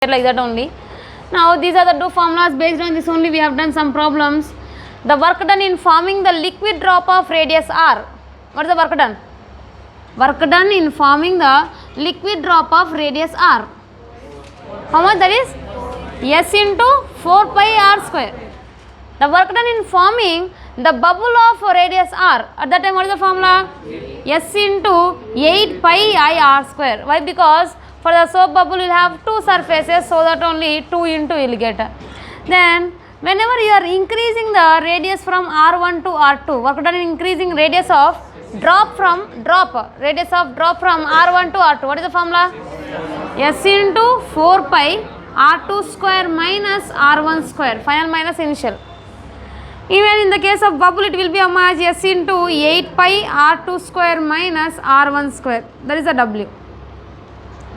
like that only. Now these are the two formulas. Based on this only we have done some problems. The work done in forming the liquid drop of radius r. What is the work done? Work done in forming the liquid drop of radius r. How much that is? S into 4 pi r square. The work done in forming the bubble of radius r. At that time what is the formula? S into 8 pi I r square. Why? Because for the soap bubble you will have two surfaces, so that only 2 into you will get. Then whenever you are increasing the radius from r1 to r2, work done in increasing radius of radius of drop from r1 to r2. What is the formula? S into 4 pi r2 square minus r1 square, final minus initial. Even in the case of bubble it will be how much? S into 8 pi r2 square minus r1 square, that is the W.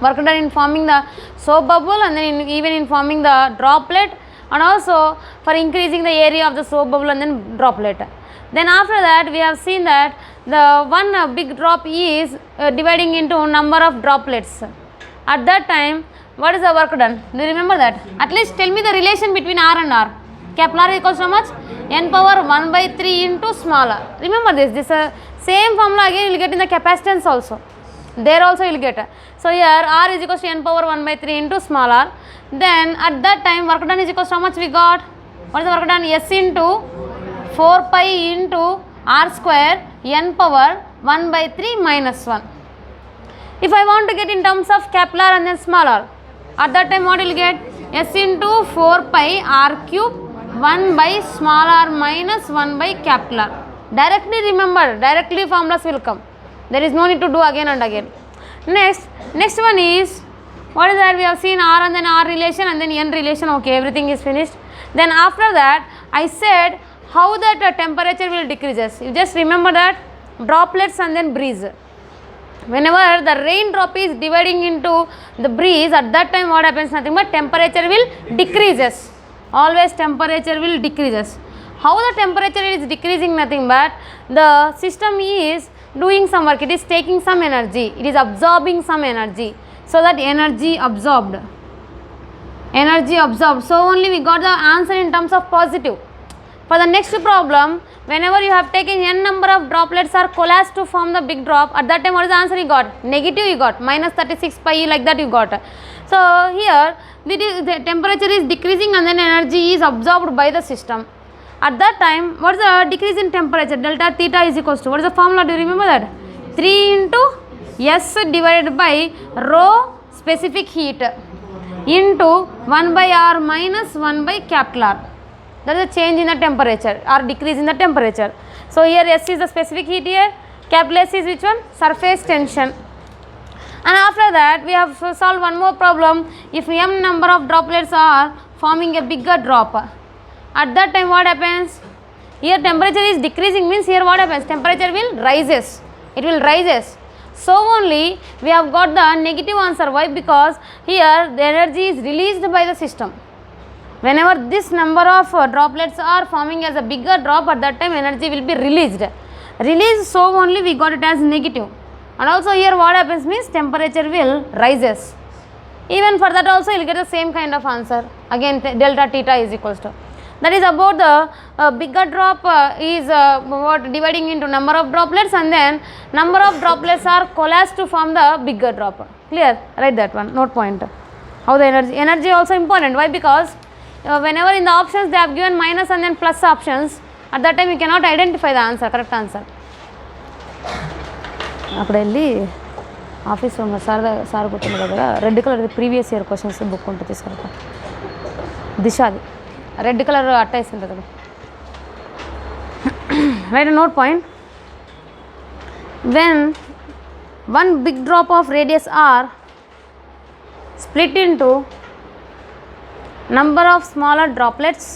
Work done in forming the soap bubble, and then even in forming the droplet, and also for increasing the area of the soap bubble and then droplet. Then after that we have seen that the one big drop is dividing into number of droplets. At that time what is the work done? Do you remember that? At least tell me the relation between r and r. Capital R equals to how much? N power 1 by 3 into small r. Remember this same formula again you will get in the capacitance also. There also you will get. So here r is equals to n power 1 by 3 into small r. Then at that time work done is equals to how much we got? What is the work done? S into 4 pi into r square n power 1 by 3 minus 1. If I want to get in terms of capital R and then small r, at that time what you will get? S into 4 pi r cube 1 by small r minus 1 by capital R. Directly remember, directly formulas will come. There is no need to do again and again. Next one is, what is that? We have seen r and then r relation and then n relation. Okay, everything is finished. Then after that I said how that temperature will decreases. You just remember that droplets and then breeze. Whenever the raindrop is dividing into the breeze, at that time what happens? Nothing but temperature will decreases. Always temperature will decreases. How the temperature is decreasing? Nothing but the system is doing some work. It is taking some energy. It is absorbing some energy. So that energy absorbed. So only we got the answer in terms of positive. For the next problem, whenever you have taken n number of droplets are coalesced to form the big drop, at that time what is the answer you got? Negative you got, minus 36 pi, like that you got. So here the temperature is decreasing and then energy is absorbed by the system. At that time what is the decrease in temperature? Delta theta is equals to, what is the formula? Do you remember that? 3 into S divided by rho specific heat into 1 by r minus 1 by capital R. That is a change in the temperature or decrease in the temperature. So here S is the specific heat here, capital S is which one? Surface tension. And after that we have solved one more problem. If m number of droplets are forming a bigger drop, at that time what happens? Here temperature is decreasing, means here what happens? Temperature will rises. It will rises. So only we have got the negative answer. Why? Because here the energy is released by the system. Whenever this number of droplets are forming as a bigger drop, at that time energy will be released. So only we got it as negative. And also here what happens means temperature will rises. Even for that also you will get the same kind of answer. Again delta theta is equals to. That is about the bigger drop is dividing into number of droplets, and then number of droplets are coalesced to form the bigger drop. Clear? Write that one, note point. How the energy also important. Why? Because whenever in the options they have given minus and then plus options, at that time you cannot identify the answer, correct answer. అక్కడ వెళ్ళి office రూమ్లో sir కూర్చున్న దగ్గర red colour previous year questions book ఉంటే తీసుకురా. దిశాది red colour అట్ట వేసి ఉంటుంది కదా. Right note point. When one big drop of radius r split into number of smaller droplets,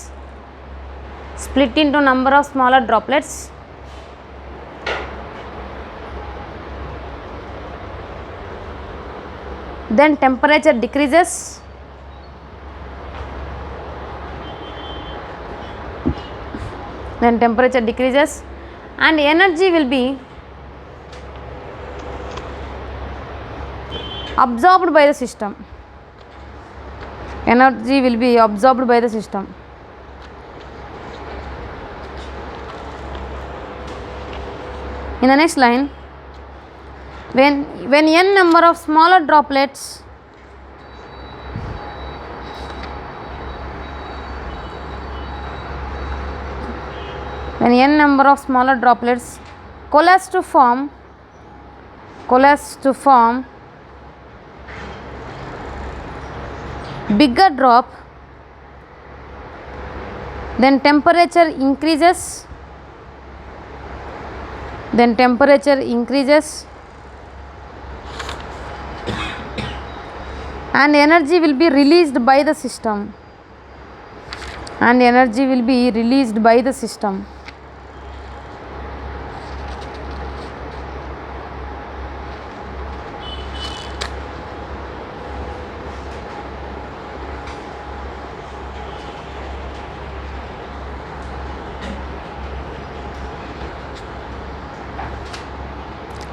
then temperature decreases. And energy will be absorbed by the system. Energy will be absorbed by the system. In the next line, when n number of smaller droplets coalesce to form bigger drop, then temperature increases and energy will be released by the system.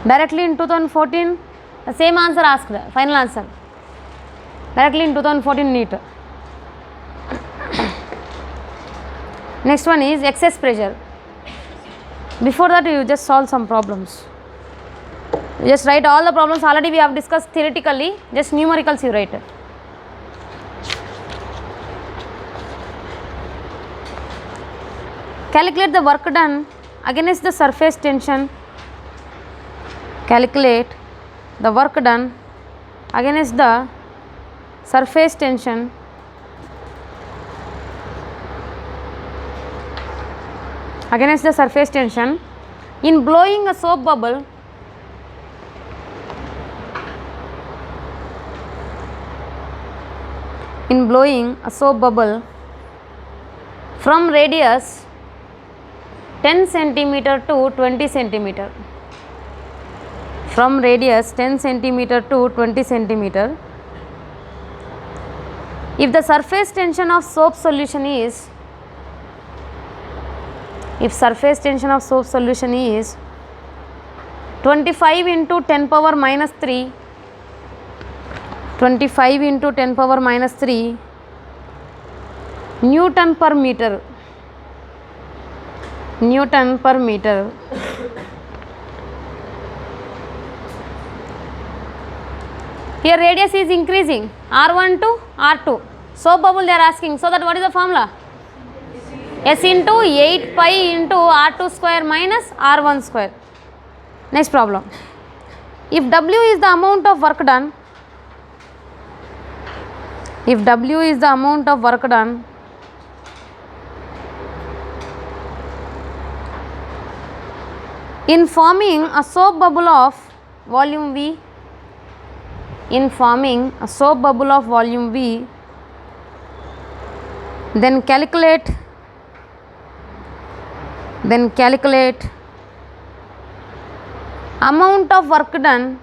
Directly in 2014, the same answer asked, final answer. Directly in 2014 NEET. Next one is excess pressure. Before that, you just solve some problems. You just write all the problems already we have discussed theoretically, just numericals you write. Calculate the work done against the surface tension. Calculate the work done against the surface tension in blowing a soap bubble from radius 10 centimeter to 20 centimeter. From radius 10 centimeter to 20 centimeter. If the surface tension of soap solution is 25 into 10 power minus 3 Newton per meter. Here radius is increasing, R1 to R2. Soap bubble they are asking. So that what is the formula? S into 8 pi into R2 square minus R1 square. Next problem. If W is the amount of work done, in forming a soap bubble of volume V, then calculate amount of work done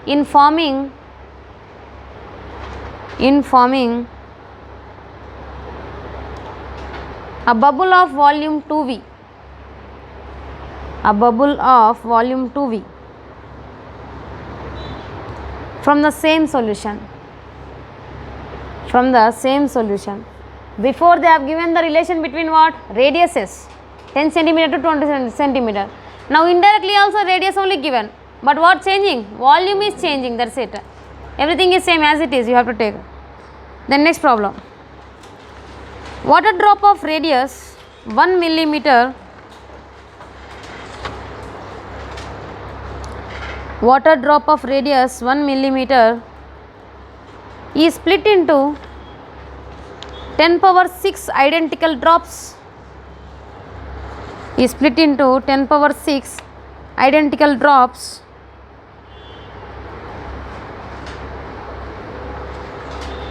in forming a bubble of volume 2V. From the same solution. Before they have given the relation between what? Radiuses 10 centimeter to 20 centimeter. Now indirectly also radius only given. But what changing? Volume is changing, that's it. Everything is same as it is, you have to take. Then next problem. Water drop of radius 1 millimeter is split into 10 power 6 identical drops.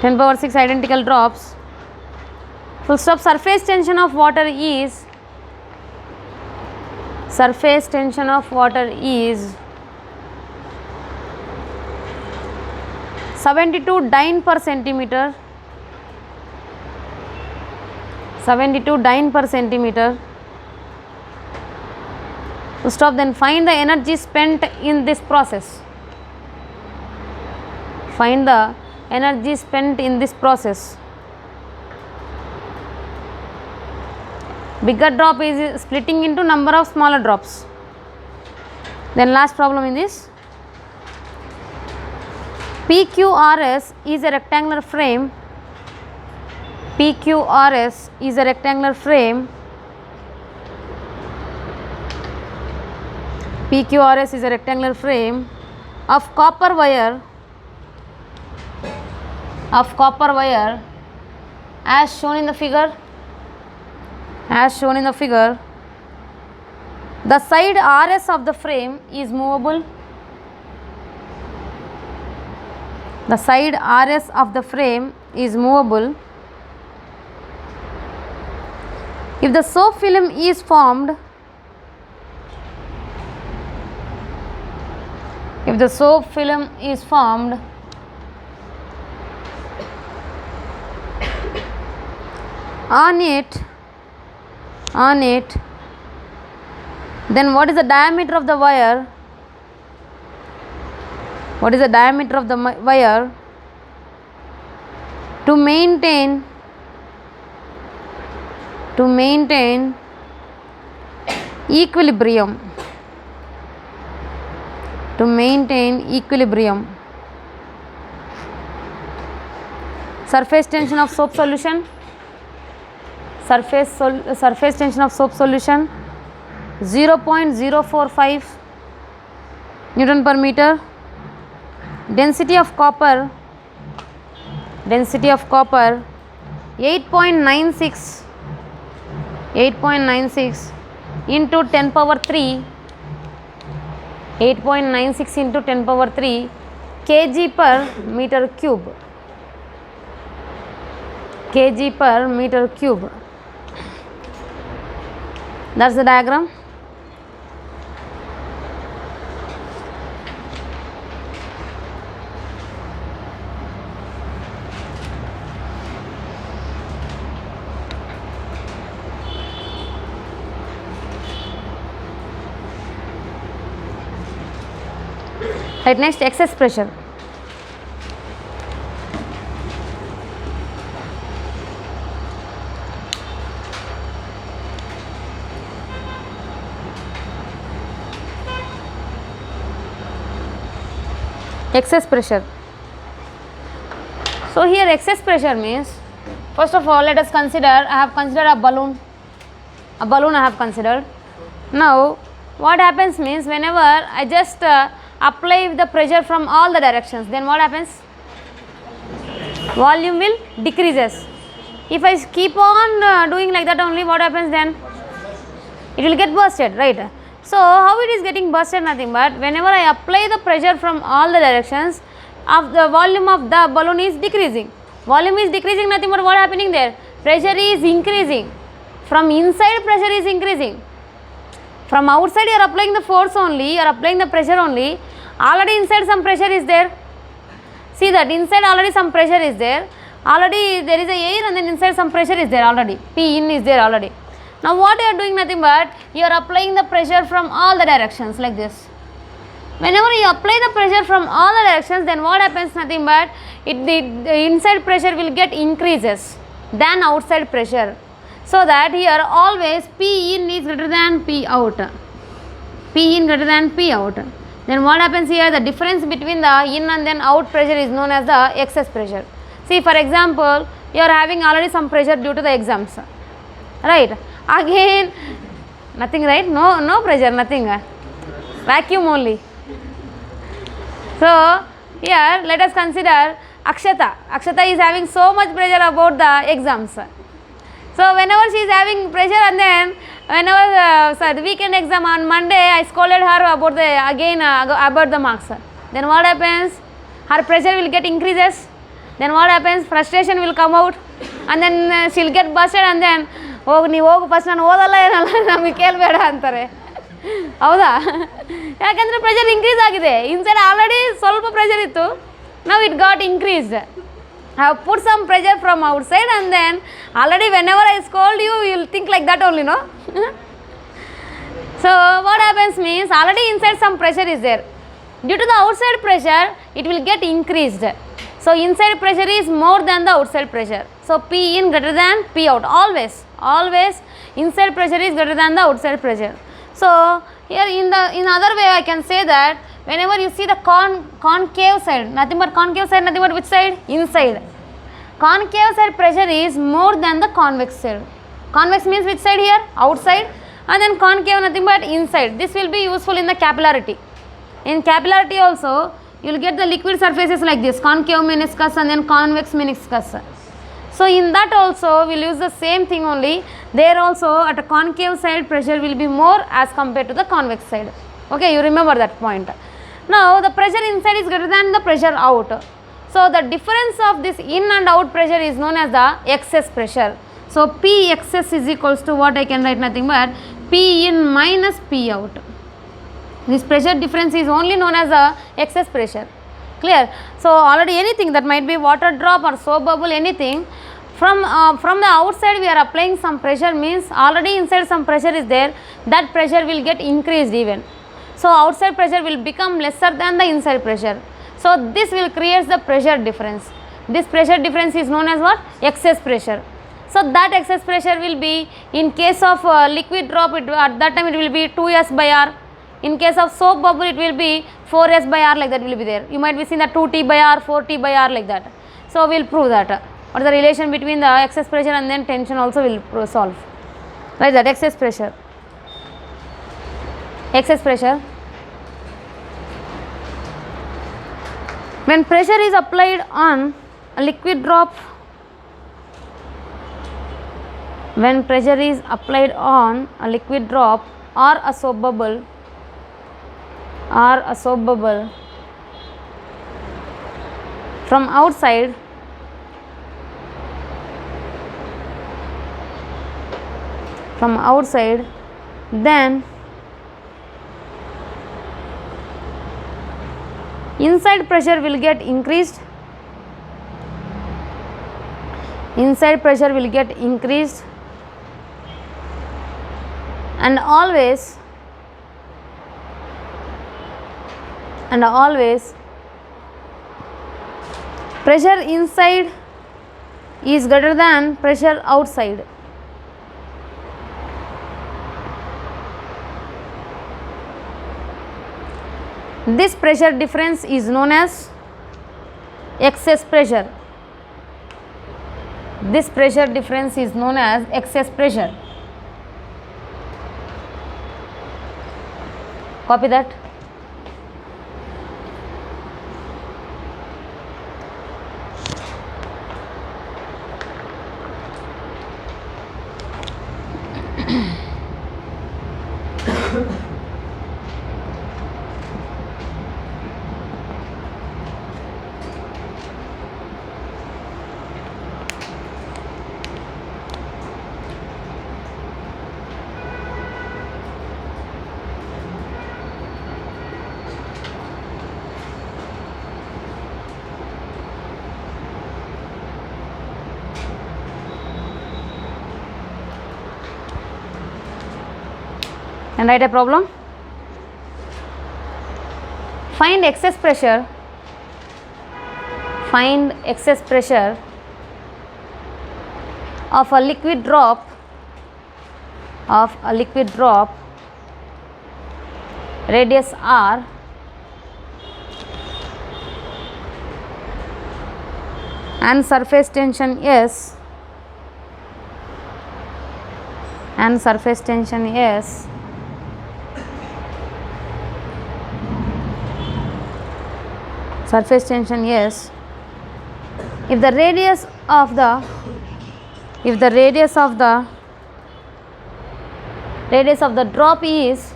10 power 6 identical drops full stop. Surface tension of water is 72 dyne per centimeter. Full stop. Then find the energy spent in this process. Find the energy spent in this process. Bigger drop is splitting into number of smaller drops. Then last problem in this. PQRS is a rectangular frame. PQRS is a rectangular frame. PQRS is a rectangular frame of copper wire as shown in the figure. As shown in the figure, the side RS of the frame is movable. The side RS of the frame is movable. If the soap film is formed, on it, then what is the diameter of the wire? What is the diameter of the wire to maintain equilibrium? To maintain equilibrium. Surface tension of soap solution. Surface tension of soap solution 0.045 Newton per meter. Density of copper 8.96 into 10 power 3 8.96 into 10 power 3 kg per meter cube. That's the diagram. Right, next, excess pressure. Excess pressure. So here excess pressure means, first of all let us consider, I have considered a balloon I have considered. Now what happens means, whenever I just apply the pressure from all the directions, then what happens? Volume will decreases. If I keep on doing like that only, what happens then? It will get bursted, right? So how it is getting bursted? Nothing but whenever I apply the pressure from all the directions, of the volume of the balloon is decreasing. Volume is decreasing, nothing but what happening there? Pressure is increasing. From inside pressure is increasing. From outside you are applying the force only, you are applying the pressure only. Already inside some pressure is there. See that inside already some pressure is there. Already there is a air and then inside some pressure is there already. P in is there already. Now what you are doing? Nothing but you are applying the pressure from all the directions like this. Whenever you apply the pressure from all the directions, then what happens? Nothing but the inside pressure will get increases than outside pressure. So that here always P in is greater than P out. P in greater than P out. Then what happens here? The difference between the in and then out pressure is known as the excess pressure. See, for example, you are having already some pressure due to the exams, right? Again nothing, right? No pressure, nothing, vacuum only. So here let us consider Akshata. Akshata is having so much pressure about the exams. So whenever she is having pressure, and then whenever the weekend exam on Monday, I scolded her about the marks. Then what happens? Her pressure will get increases. Then what happens? Frustration will come out, and then she will get busted, and then first ನಾನು ಓದಲ್ಲ ಏನಲ್ಲ ನಮಗೆ ಕೇಳಬೇಡ ಅಂತಾರೆ. ಹೌದಾ? ಯಾಕಂದರೆ pressure increase ಆಗಿದೆ. Inside already ಸ್ವಲ್ಪ pressure ಇತ್ತು, now it got increased. I have put some pressure from outside, and then already whenever I scold you, you will think like that only, no? So what happens means, already inside some pressure is there. Due to the outside pressure, it will get increased. So inside pressure is more than the outside pressure. So P in greater than P out. Always inside pressure is greater than the outside pressure. So here in other way I can say that whenever you see the concave side, nothing but concave side, nothing but which side? Inside. Concave side pressure is more than the convex side. Convex means which side here? Outside. And then concave nothing but inside. This will be useful in the capillarity. In capillarity also, you will get the liquid surfaces like this, concave meniscus and then convex meniscus. So in that also, we will use the same thing only. There also at a concave side pressure will be more as compared to the convex side. Okay, you remember that point. Now the pressure inside is greater than the pressure out. So the difference of this in and out pressure is known as the excess pressure. So P excess is equals to what I can write, nothing but P in minus P out. This pressure difference is only known as the excess pressure. Clear? So already anything that might be water drop or soap bubble, anything from the outside we are applying some pressure means already inside some pressure is there, that pressure will get increased even. So outside pressure will become lesser than the inside pressure. So this will create the pressure difference. This pressure difference is known as what? Excess pressure. So that excess pressure will be in case of liquid drop, at that time it will be 2S by R. In case of soap bubble, it will be 4S by R, like that will be there. You might be seeing that 2T by R, 4T by R, like that. So we will prove that. What is the relation between the excess pressure and then tension also will solve. Like that, excess pressure. Excess pressure. When pressure is applied on a liquid drop, when pressure is applied on a liquid drop or a soap bubble, from outside, then inside pressure will get increased, and always pressure inside is greater than pressure outside. This pressure difference is known as excess pressure. This pressure difference is known as excess pressure. Copy that. And write a problem. Find excess pressure. Find excess pressure of a liquid drop radius R and surface tension S if the radius of the drop is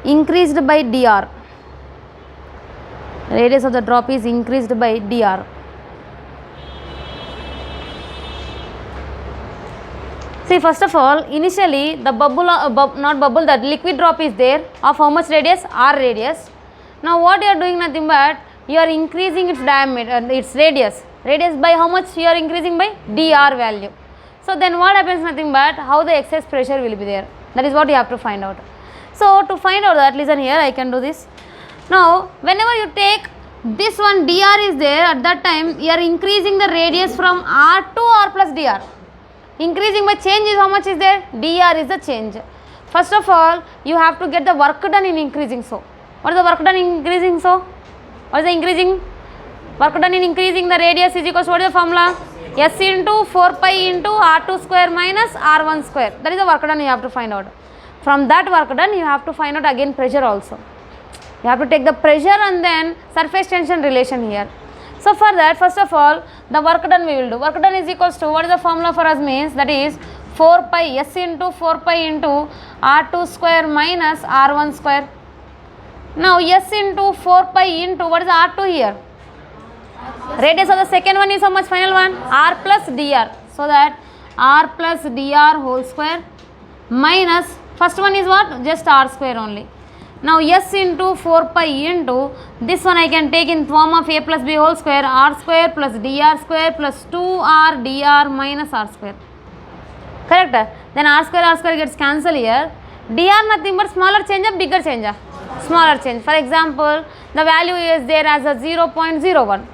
increased by dr. Radius of the drop is increased by dr. See, first of all, initially the the liquid drop is there of how much radius? R radius. Now what you are doing, nothing but you are increasing its diameter, its radius. Radius by how much you are increasing? By dr value. So then what happens, nothing but how the excess pressure will be there. That is what you have to find out. So to find out that, listen here, I can do this. Now whenever you take this one dr is there, at that time you are increasing the radius from r to r plus dr. Increasing by change is how much is there? dr is the change. First of all, you have to get the work done in increasing. So what is the work done in increasing? So what is the increasing? Work done in increasing the radius is equals to, what is the formula? S into 4 pi into r2 square minus r1 square. That is the work done you have to find out. From that work done you have to find out again pressure also. You have to take the pressure and then surface tension relation here. So for that, first of all, the work done we will do. Work done is equals to, what is the formula for us means, that is 4 pi S into 4 pi into r2 square minus r1 square. Now S into 4 pi into, what is the r2 here? Radius of the second one is how much, final one? R plus dr. So that r plus dr whole square minus, first one is what? Just r square only. Now S into 4 pi into, this one I can take in form of a plus b whole square, r square plus dr square plus 2r dr minus r square. Correct? Then r square gets cancelled here. Dr nothing but smaller change or bigger change? Smaller change. For example, the value is there as a 0.01.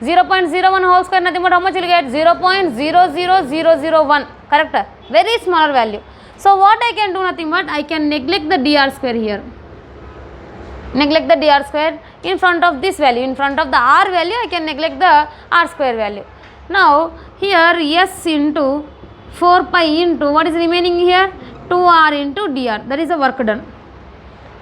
0.01 whole square nothing but how much you will get? 0.00001. Correct? Very smaller value. So what I can do, nothing but I can neglect the dr square here. Neglect the dr square in front of this value. In front of the r value I can neglect the r square value. Now here S into 4 pi into, what is remaining here? 2r into dr. That is the work done.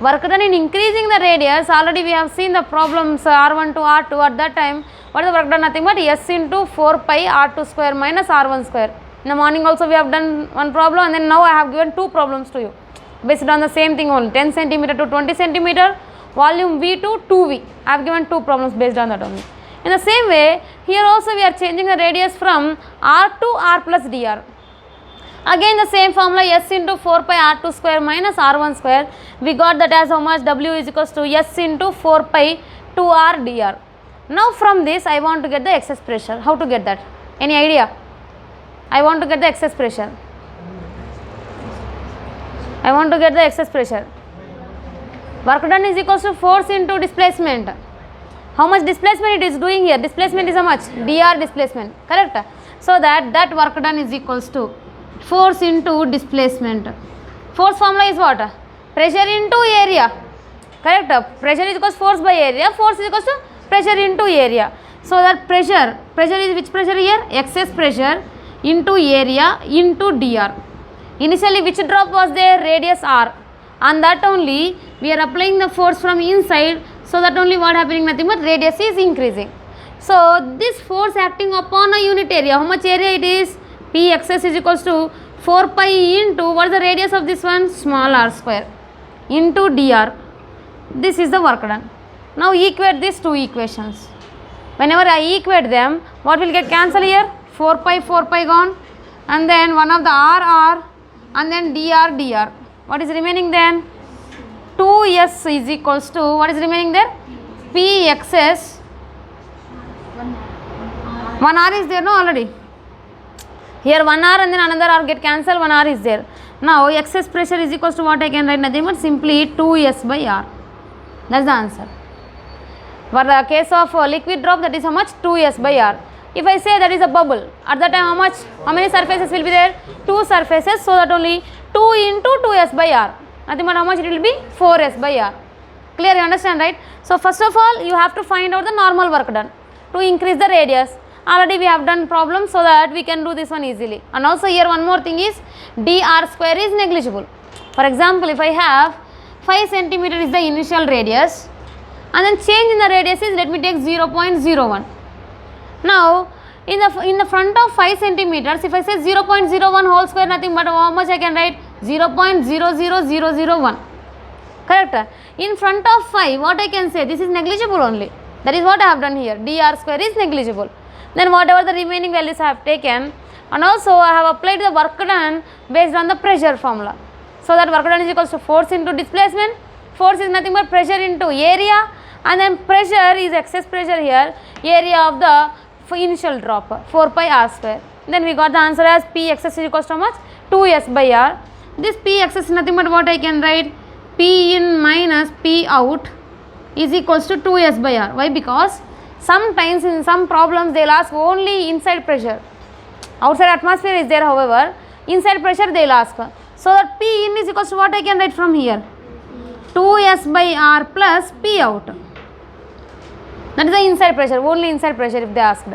Work done in increasing the radius. Already we have seen the problems r1 to r2. At that time, what is the work done? Nothing but S into 4 pi r2 square minus r1 square. In the morning also we have done one problem, and then now I have given two problems to you based on the same thing only, 10 centimeter to 20 centimeter, volume V to 2V. I have given two problems based on that only. In the same way, here also we are changing the radius from r to r plus dr. Again the same formula, S into 4 pi r2 square minus r1 square. We got that as how much? W is equals to S into 4 pi 2r dr. Now from this I want to get the excess pressure. How to get that? Any idea? I want to get the excess pressure. I want to get the excess pressure. Work done is equals to force into displacement. How much displacement it is doing here? Displacement is how much? dr displacement. Correct? So that work done is equals to force into displacement. Force formula is what? Pressure into area. Correct? Pressure is equals force by area. Force is equals to pressure into area. So that pressure is which pressure here? Excess pressure into area into dr. Initially which drop was there? Radius r. On that only we are applying the force from inside. So that only what happening? Nothing but radius is increasing. So this force acting upon a unit area. How much area it is? P excess is equals to 4 pi into, what is the radius of this one? Small r square into dr. This is the work done. Now equate these two equations. Whenever I equate them, what will get cancelled here? 4 pi gone, and then one of the r, and then dr. What is remaining then? 2s is equals to, what is remaining there? P excess. 1 r is there, no, already. Here 1 r and then another r get cancelled, 1 r is there. Now excess pressure is equals to what I can write? Nothing but simply 2s by r. That is the answer. For the case of liquid drop, that is how much? 2s by r. If I say that is a bubble, at that time how much? How many surfaces will be there? 2 surfaces, so that only 2 into 2s by r. Nothing but how much it will be? 4s by r. Clear, you understand, right? So first of all, you have to find out the normal work done to increase the radius. Already we have done problems, so that we can do this one easily. And also here one more thing is dr square is negligible. For example, if I have 5 centimeter is the initial radius, and then change in the radius is, let me take 0.01. Now in the front of 5 centimeters, if I say 0.01 whole square, nothing but how much I can write? 0.00001. Correct? In front of 5, what I can say? This is negligible only. That is what I have done here. dr square is negligible. Then whatever the remaining values I have taken, and also I have applied the work done based on the pressure formula. So that work done is equals to force into displacement. Force is nothing but pressure into area, and then pressure is excess pressure here, area of the initial drop, 4 pi r square. Then we got the answer as P excess is equals to how much? 2s by r. This P excess is nothing but what I can write? P in minus P out is equals to 2s by r. Why? Because sometimes in some problems they will ask only inside pressure. Outside atmosphere is there, however, inside pressure they will ask. So that P in is equals to what I can write from here? 2s by r plus P out. That is the inside pressure, only inside pressure if they asked.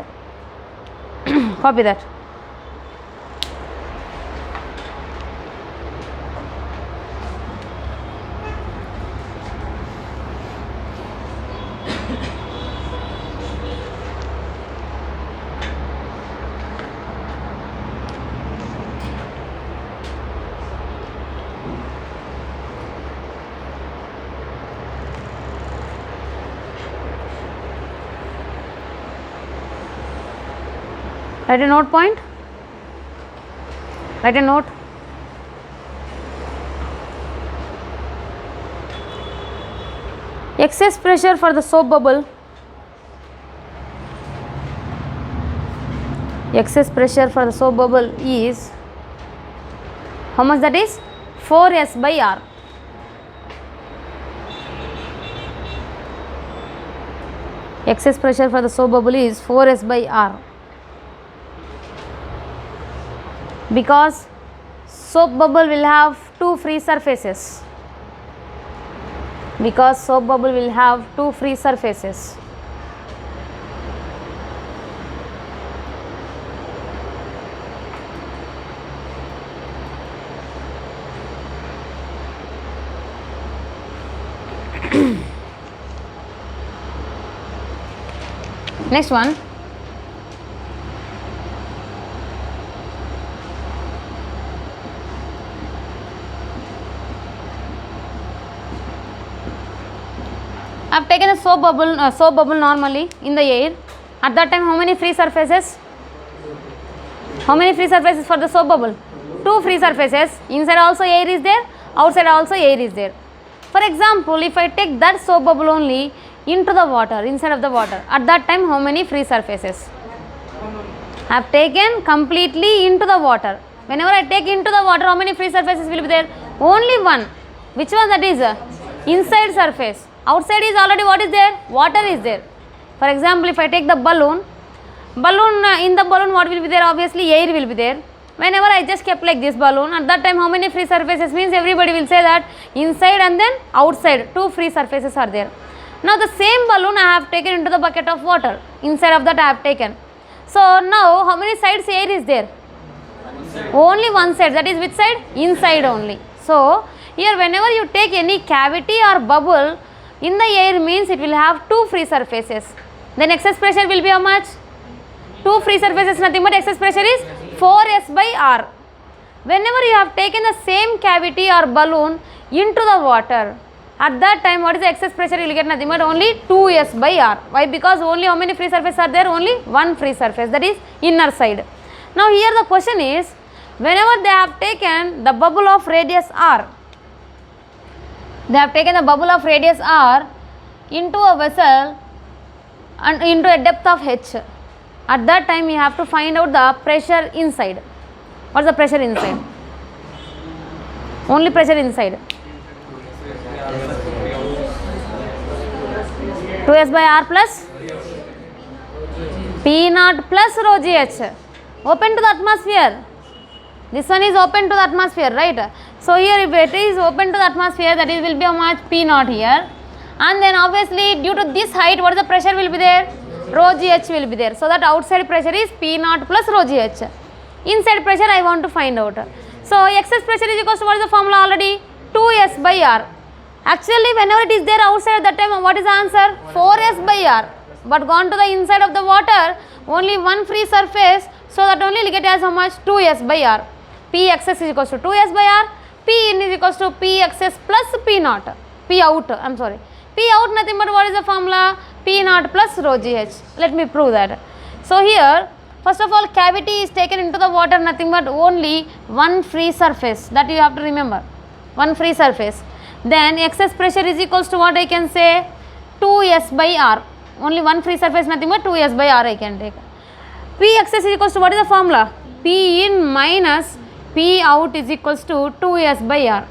Copy that. Write a note point. Write a note. Excess pressure for the soap bubble. Excess pressure for the soap bubble is, how much that is? 4s by r. Excess pressure for the soap bubble is 4s by r. Because soap bubble will have two free surfaces. Because soap bubble will have two free surfaces. Next one. I have taken a soap bubble normally in the air. At that time, how many free surfaces? How many free surfaces for the soap bubble? Two free surfaces. Inside also air is there, outside also air is there. For example, if I take that soap bubble only into the water, inside of the water, at that time how many free surfaces? I have taken completely into the water. Whenever I take into the water, how many free surfaces will be there? Only one. Which one that is? Inside surface. Outside is already what is there? Water is there. For example, if I take the balloon, in the balloon what will be there? Obviously air will be there. Whenever I just kept like this balloon, at that time how many free surfaces? Means everybody will say that inside and then outside two free surfaces are there. Now the same balloon I have taken into the bucket of water. Inside of that I have taken. So now how many sides air is there? Only one side. That is which side? Inside only. So here whenever you take any cavity or bubble in the air, means it will have two free surfaces. Then excess pressure will be how much? Two free surfaces, nothing but excess pressure is 4s by r. Whenever you have taken the same cavity or balloon into the water, at that time what is the excess pressure? You will get nothing but only 2s by r. Why? Because only how many free surfaces are there? Only one free surface, that is inner side. Now here the question is, whenever they have taken the bubble of radius r, they have taken the bubble of radius r into a vessel and into a depth of h. At that time you have to find out the pressure inside. What is the pressure inside? Only pressure inside. 2s by r plus P naught plus rho gh. Open to the atmosphere. This one is open to the atmosphere, right? So here if it is open to the atmosphere, that is will be how much? P naught here. And then obviously due to this height, what is the pressure will be there? Rho gh will be there. So that outside pressure is P naught plus rho gh. Inside pressure I want to find out. So excess pressure is equals to, what is the formula already? 2s by r. Actually whenever it is there outside, at that time what is the answer? 4s by r. But gone to the inside of the water, only one free surface. So that only will get as how much? 2s by r. P excess is equals to 2s by r. P in is equals to P excess plus P naught. P out, I am sorry. P out nothing but what is the formula? P naught plus rho gh. Let me prove that. So here, first of all, cavity is taken into the water, nothing but only one free surface. That you have to remember. One free surface. Then excess pressure is equals to what I can say? 2s by r. Only one free surface, nothing but 2s by r I can take. P excess is equals to, what is the formula? P in minus P out is equals to 2s by r.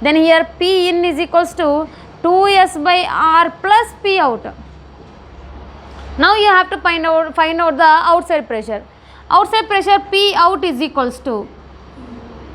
Then here P in is equals to 2s by r plus p out. Now you have to find out the outside pressure. Outside pressure P out is equals to,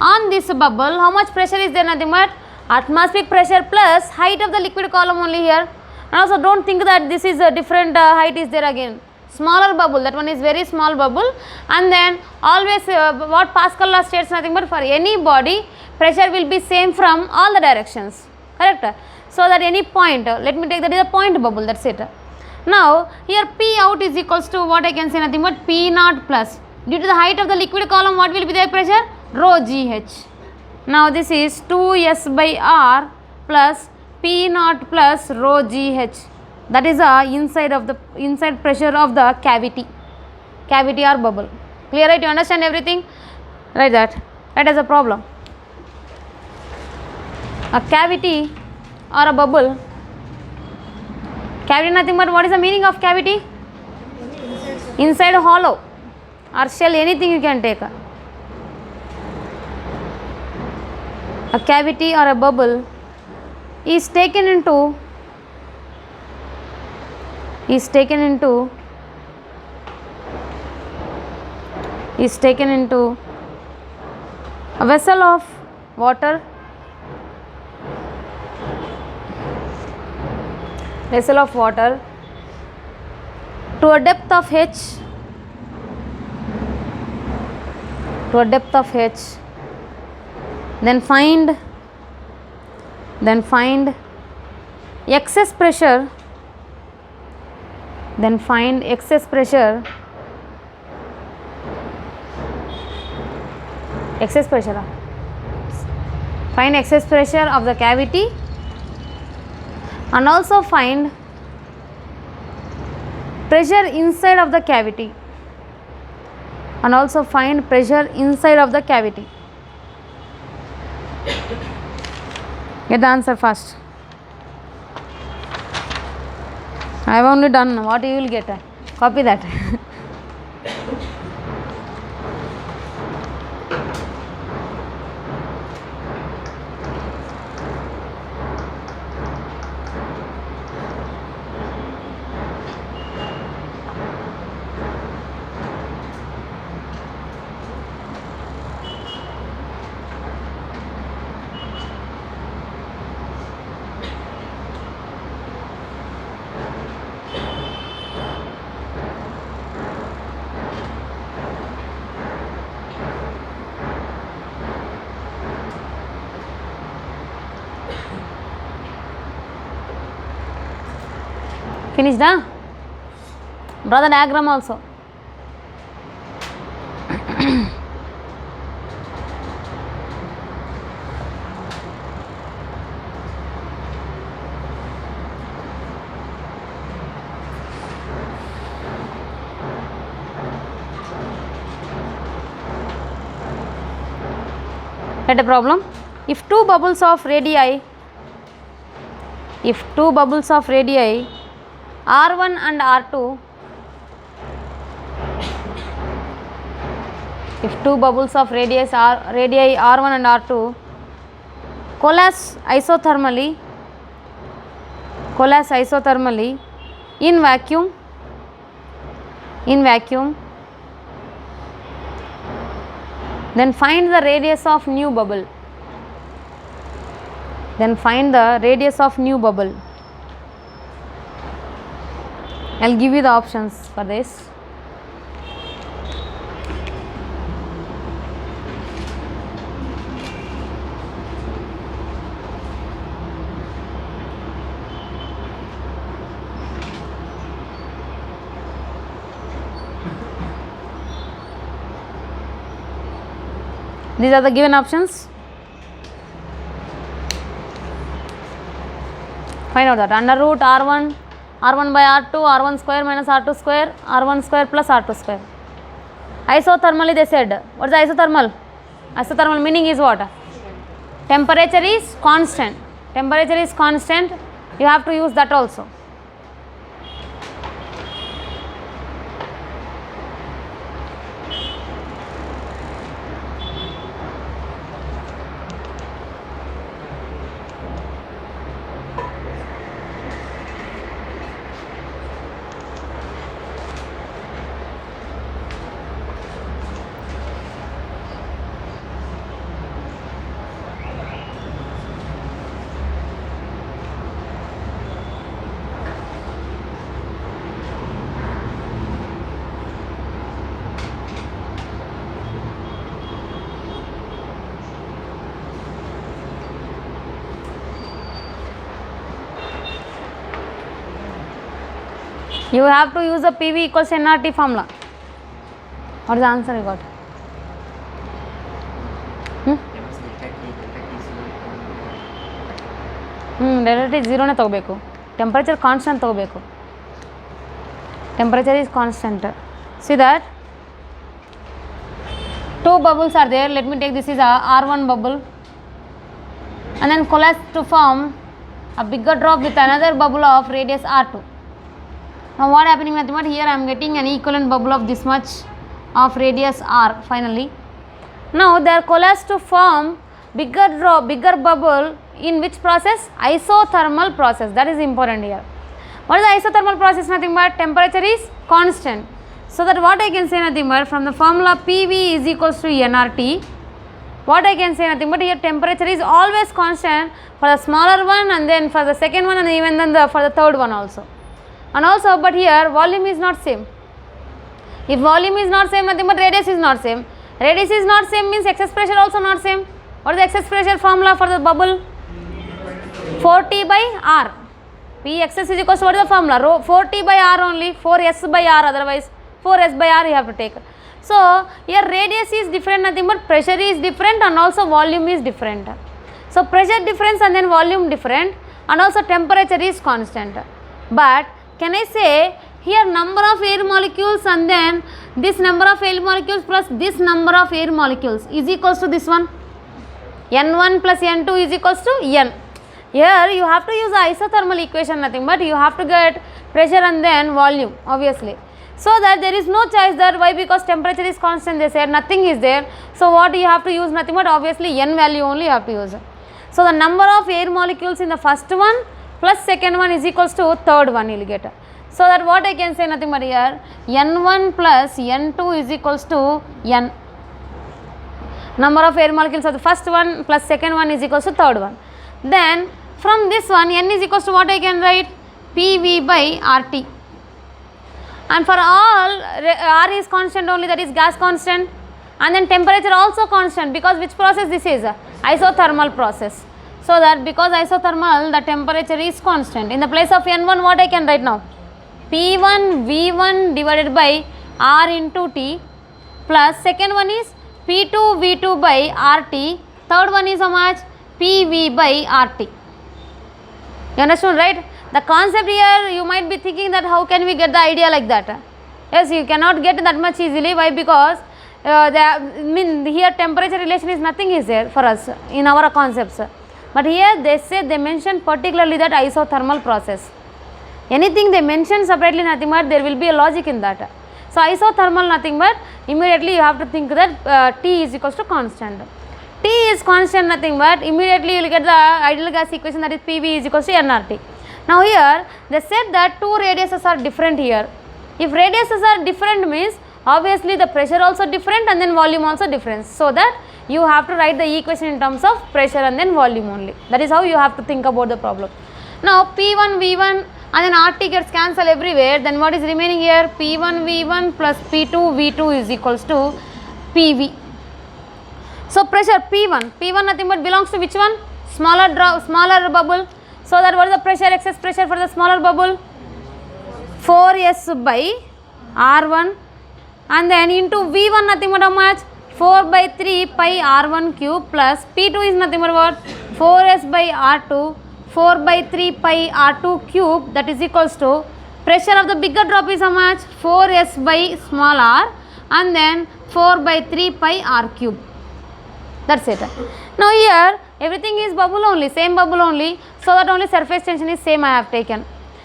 on this bubble, how much pressure is there? Nothing but atmospheric pressure plus height of the liquid column only here. And also don't think that this is a different height is there again. Smaller bubble, that one is very small bubble. And then always what Pascal law states, nothing but for any body, pressure will be same from all the directions. Correct? So that any point, let me take that is a point bubble, that's it. Now here P out is equals to what I can say, nothing but P naught plus, due to the height of the liquid column, what will be their pressure? Rho GH. Now this is 2s by r plus P naught plus rho GH. That is the inside pressure of the cavity or bubble. Clear, right? You understand everything? Write that. That is a problem. A cavity or a bubble. Cavity nothing but what is the meaning of cavity? Inside hollow or shell, anything you can take. A cavity or a bubble is taken into a vessel of water, to a depth of h, then find excess pressure, find excess pressure of the cavity, and also find pressure inside of the cavity, Get the answer first. I have only done what you will get. Copy that. Finished, huh? Draw the diagram also. Let a problem. If two bubbles of radii R1 and R2, radii R1 and R2 coalesce isothermally in vacuum, then find the radius of new bubble. I'll give you the options for this. These are the given options. Find out that under root R1 by R2, R1 square minus R2 square, R1 square plus R2 square. Isothermally they said. What is the isothermal? Isothermal meaning is what? Temperature is constant. You have to use that also. You have to use the PV equals nRT formula. What is the answer you got? Delta T 0 ನೇ ತಗೋಬೇಕು. Temperature constant ತಗೋಬೇಕು. Temperature is constant. See that? Two bubbles are there. Let me take this is a R1 bubble and then collapse to form a bigger drop with another bubble of radius R2. Now what happening nothing but here I am getting an equivalent bubble of this much of radius R finally. Now they are collapsed to form bigger drop, bigger bubble in which process? Isothermal process. That is important here. What is the isothermal process? Nothing but temperature is constant. So that what I can say nothing but from the formula PV is equals to nRT. What I can say nothing but here temperature is always constant for the smaller one and then for the second one and even then for the third one also. And also but here volume is not same. If volume is not same nothing but radius is not same. Radius is not same means excess pressure also not same. What is the excess pressure formula for the bubble? 4T by R. P excess is equals to what is the formula? 4T by R only, 4S by R otherwise 4S by R you have to take. So here radius is different nothing but pressure is different and also volume is different. So pressure difference and then volume different and also temperature is constant. But can I say here number of air molecules and then this number of air molecules plus this number of air molecules is equals to this one? N1 plus N2 is equals to N. Here you have to use the isothermal equation nothing but you have to get pressure and then volume obviously. So that there is no choice that why because temperature is constant they said nothing is there. So what you have to use nothing but obviously N value only you have to use. So the number of air molecules in the first one plus second one is equals to third one you will get. So that what I can say nothing but here N1 plus N2 is equals to N. Number of air molecules of the first one plus second one is equals to third one. Then from this one N is equals to what I can write? PV by RT. And for all R is constant only, that is gas constant, and then temperature also constant because which process this is? Isothermal process. So that because isothermal the temperature is constant. In the place of N1 what I can write now? P1 V1 divided by R into T plus second one is P2 V2 by RT, third one is how much? PV by RT. You understood, right? The concept here you might be thinking that how can we get the idea like that? Yes, you cannot get that much easily. Why? Because here temperature relation is nothing is there for us in our concepts. But here they say they mention particularly that isothermal process. Anything they mention separately nothing but there will be a logic in that. So isothermal nothing but immediately you have to think that T is equals to constant. T is constant nothing but immediately you will get the ideal gas equation that is PV is equals to nRT. Now here they said that two radiuses are different here. If radiuses are different means obviously the pressure also different and then volume also different. So that you have to write the equation in terms of pressure and then volume only. That is how you have to think about the problem. Now P1 V1 and then RT gets cancelled everywhere, then what is remaining here? P1 V1 plus P2 V2 is equals to PV. So pressure P1 nothing but belongs to which one? Smaller bubble. So that what is the pressure, excess pressure for the smaller bubble? 4S by R1 and then into V1 nothing but how much? 4 by 3 pi R1 cube plus P2 is nothing but what? 4S by R2, 4 by 3 pi R2 cube, that is equals to pressure of the bigger drop is how much? 4S by small r and then 4 by 3 pi R cube. That's it. Now here everything is bubble only, same bubble only, so that only surface tension is same I have taken.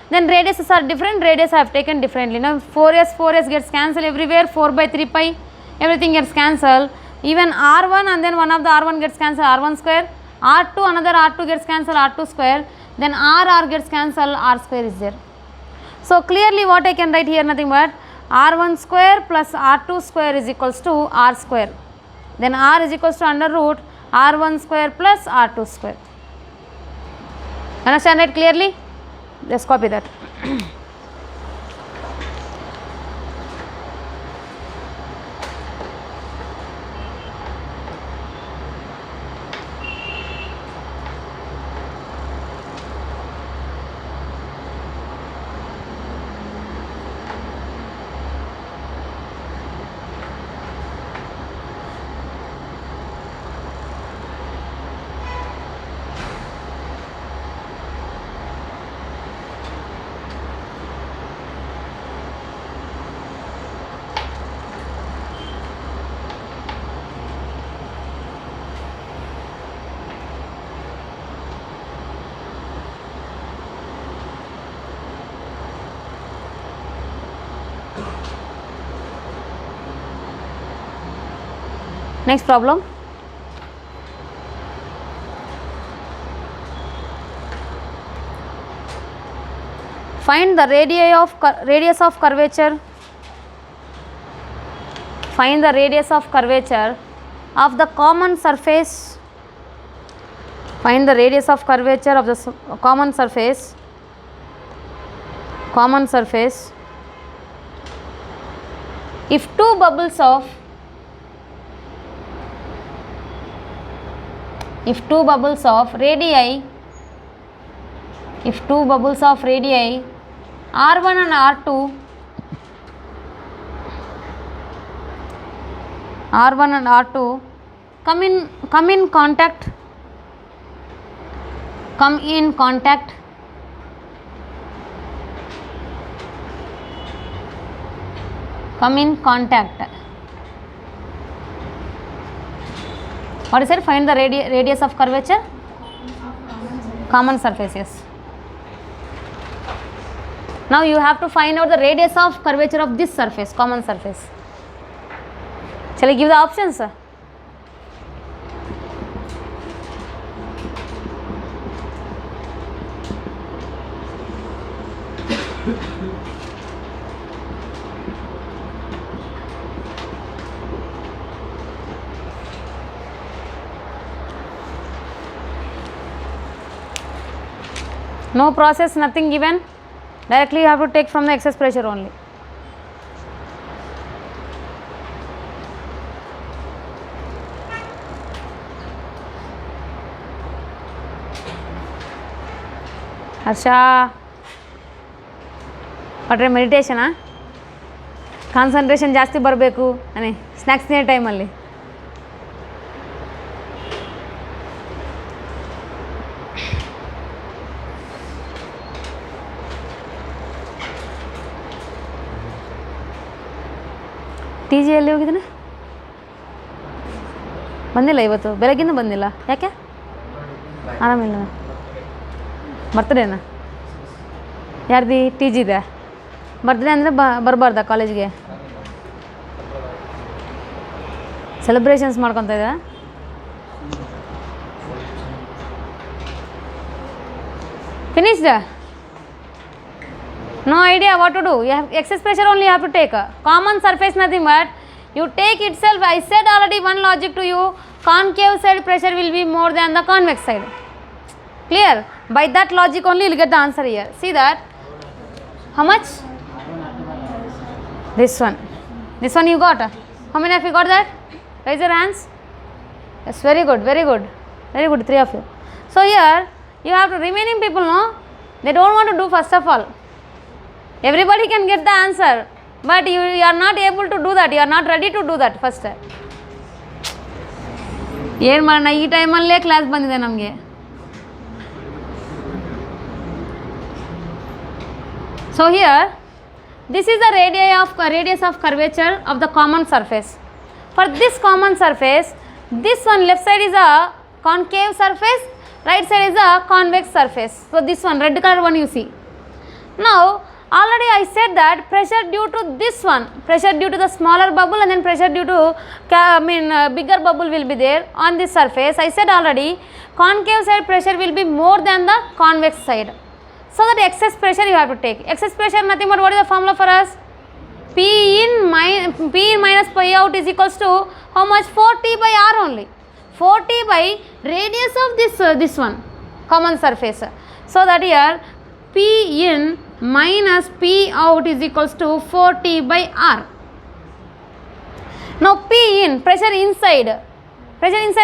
Then radiuses are different, radius I have taken differently. Now 4S gets cancelled everywhere, 4 by 3 pi, everything gets cancelled. Even R1 and then one of the R1 gets cancelled, R1 square, R2 another R2 gets cancelled, R2 square, then R gets cancelled, R square is there. So clearly what I can write here nothing but R1 square plus R2 square is equals to R square. Then R is equals to under root R1 square plus R2 square. Understand it clearly? Just copy that. Next problem. Find the radius of curvature. Find the radius of curvature of the common surface. Find the radius of curvature of the common surface. If two bubbles of radii r1 and r2 come in contact what is it? Find the radius of curvature common surface. Yes, now you have to find out the radius of curvature of this surface, common surface. Shall I give the options? No process, nothing given. Directly you have to take from the excess pressure only. Harsha, what is meditation? Concentration ಜಾಸ್ತಿ ಬರಬೇಕು ಅನೇ snacks ತಿನ್ನೋ ಟೈಮಲ್ಲಿ. T G ಎಲ್ಲಿ ಹೋಗಿದ್ದಾನೆ? ಬಂದಿಲ್ಲ ಇವತ್ತು, ಬೆಳಗ್ಗಿಂದ ಬಂದಿಲ್ಲ. ಯಾಕೆ? ಆರಾಮಿಲ್ಲ. ಬರ್ತಡೇನಾ? ಯಾರ್ದು ಟಿ ಜಿ ಇದೆ? ಬರ್ತ್ಡೇ ಅಂದರೆ ಬರಬಾರ್ದಾ ಕಾಲೇಜ್ಗೆ? ಸೆಲೆಬ್ರೇಷನ್ಸ್ ಮಾಡ್ಕೊತ ಇದ್ದ? Finished? No idea what to do. You have excess pressure only you have to take. Common surface nothing but you take itself. I said already one logic to you. Concave side pressure will be more than the convex side. Clear? By that logic only you will get the answer here. See that? How much? This one you got. How many of you got that? Raise your hands. Yes, very good, very good, very good, 3 of you. So here you have to remaining people, no, they don't want to do first of all. Everybody can get the answer, but you are not able to do that. You are not ready to do that first. ಏನು ಮಾಡೋಣ, ಈ ಟೈಮಲ್ಲೇ class ಬಂದಿದೆ ನಮಗೆ. So here this is the radius of curvature of the common surface. For this common surface, this one left side is a concave surface, right side is a convex surface. So this one red color one you see. Now already I said that pressure due to this one, pressure due to the smaller bubble and then pressure due to bigger bubble will be there on this surface. I said already concave side pressure will be more than the convex side. So that excess pressure you have to take. Excess pressure nothing but what is the formula for us? P in minus pi out is equals to how much? 4T by R only. 4T by radius of this one common surface. So that here P in minus P out is equals to 4T by R. Now P in pressure inside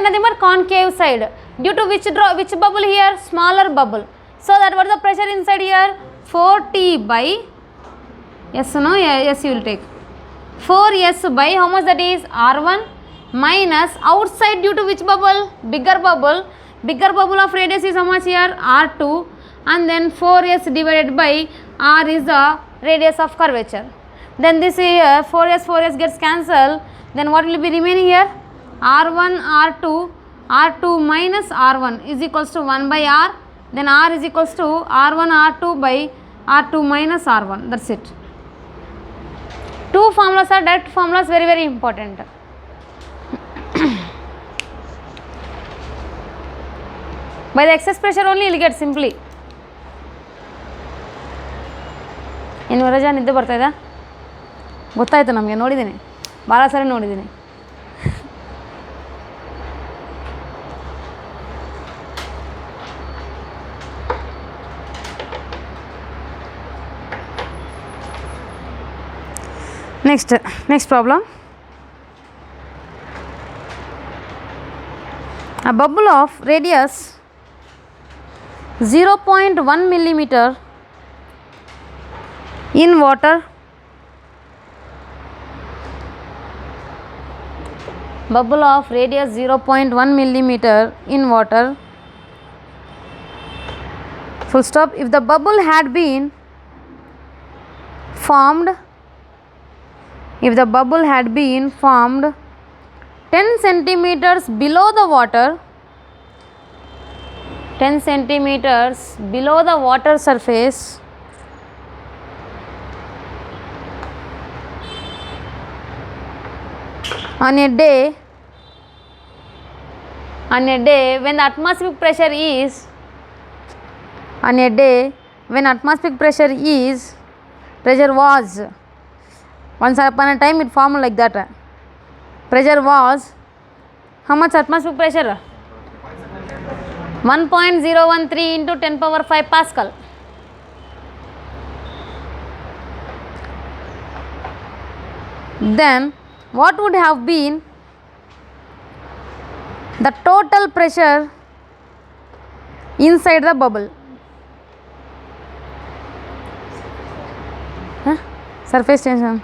nothing but concave side. Due to which bubble here? Smaller bubble. So that what is the pressure inside here? 4T by, yes no, yes you will take 4S by how much that is? R1 minus outside due to which bubble? Bigger bubble of radius is how much here? R2, and then 4S divided by R is the radius of curvature. Then this here 4S gets cancelled. Then what will be remaining here? R2 minus R1 is equals to 1 by R. Then R is equals to R1 R2 by R2 minus R1. That's it. Two formulas are direct formulas, very very important. By the excess pressure only you will get simply. ಏನು ವರಜ ನಿದ್ದೆ ಬರ್ತಾಯಿದ್ದ ಗೊತ್ತಾಯ್ತು ನಮಗೆ, ನೋಡಿದ್ದೀನಿ, ಭಾಳ ಸರಿ ನೋಡಿದ್ದೀನಿ. Next problem. A bubble of radius 0.1 millimeter in water in water full stop. If the bubble had been formed 10 centimeters below the water, 10 centimeters below the water surface, on a day when the atmospheric pressure is was, once upon a time it formed like that, pressure was how much atmospheric pressure? 1.013 into 10 power 5 Pascal. Then what would have been the total pressure inside the bubble? Surface tension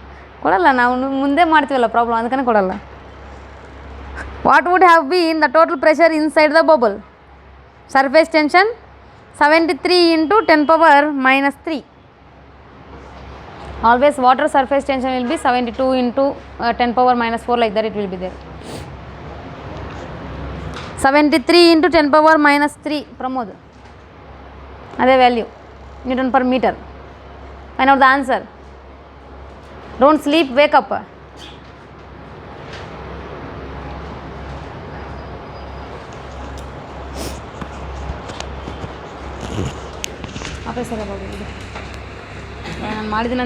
ಕೊಡಲ್ಲ, ನಾವು ಮುಂದೆ ಮಾಡ್ತೀವಲ್ಲ problem, ಅದಕ್ಕೇ ಕೊಡಲ್ಲ. What would have been the total pressure inside the bubble? Surface tension 73 into 10 power minus 3. Always water surface tension will be 72 into 10 power minus 4, like that it will be there. 73 into 10 power minus 3, Pramod. Adhe value, Newton per meter. Find out the answer. Don't sleep, wake up. ನಾನು ಮಾಡಿದ್ದೀನಿ